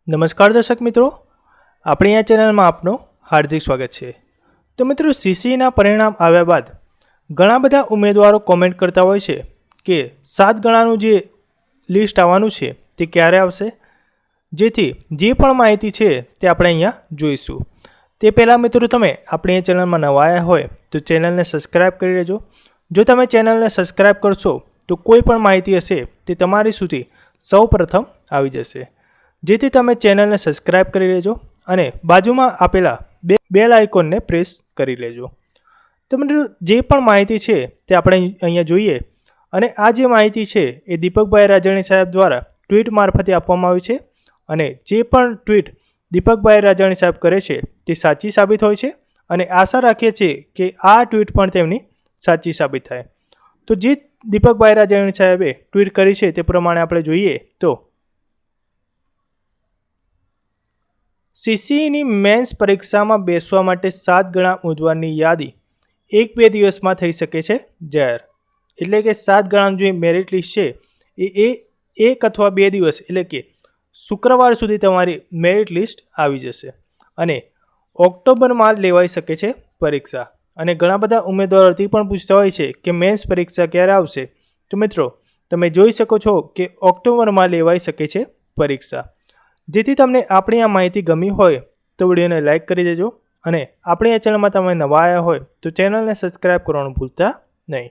નમસ્કાર દર્શક મિત્રો, આપણી આ ચેનલમાં આપનું હાર્દિક સ્વાગત છે। તો મિત્રો, સીસીના પરિણામ આવ્યા બાદ ઘણા બધા ઉમેદવારો કોમેન્ટ કરતા હોય છે કે 7 ગણાનું જે લિસ્ટ આવવાનું છે તે ક્યારે આવશે, જેથી જે પણ માહિતી છે તે આપણે અહીંયા જોઈશું। તે પહેલાં મિત્રો, તમે આપણી આ ચેનલમાં નવા આવ્યા હોય તો ચેનલને સબસ્ક્રાઈબ કરી લેજો। જો તમે ચેનલને સબસ્ક્રાઈબ કરશો તો કોઈ પણ માહિતી હશે તે તમારી સુધી સૌપ્રથમ આવી જશે, જેથી તમે ચેનલને સબસ્ક્રાઈબ કરી લેજો અને બાજુમાં આપેલા બેલ આઇકોનને પ્રેસ કરી લેજો। તો મિત્રો, જે પણ માહિતી છે તે આપણે અહીંયા જોઈએ, અને આ જે માહિતી છે એ દીપકભાઈ રાજાણી સાહેબ દ્વારા ટ્વીટ મારફતે આપવામાં આવી છે, અને જે પણ ટ્વીટ દીપકભાઈ રાજાણી સાહેબ કરે છે તે સાચી સાબિત હોય છે, અને આશા રાખીએ છીએ કે આ ટ્વીટ પણ તેમની સાચી સાબિત થાય। તો જે દીપકભાઈ રાજાણી સાહેબે ટ્વીટ કરી છે તે પ્રમાણે આપણે જોઈએ તો સીસીઈની મેન્સ પરીક્ષામાં બેસવા માટે 7 ગણા ઉમેદવારની યાદી 1-2 દિવસમાં થઈ શકે છે જાહેર। એટલે કે 7 ગણાનું જે મેરિટ લિસ્ટ છે એ 1 અથવા 2 દિવસ એટલે કે શુક્રવાર સુધી તમારી મેરિટ લિસ્ટ આવી જશે, અને ઓક્ટોબરમાં લેવાઈ શકે છે પરીક્ષા। અને ઘણા બધા ઉમેદવારોથી પણ પૂછતા હોય છે કે મેન્સ પરીક્ષા ક્યારે આવશે। તો મિત્રો, તમે જોઈ શકો છો કે ઓક્ટોબરમાં લેવાઈ શકે છે પરીક્ષા। જેથી તમને આપણી આ માહિતી ગમી હોય તો વિડીયોને લાઇક કરી દેજો, અને આપણી આ ચેનલમાં તમે નવા આવ્યા હોય તો ચેનલને સબસ્ક્રાઈબ કરવાનું ભૂલતા નહીં।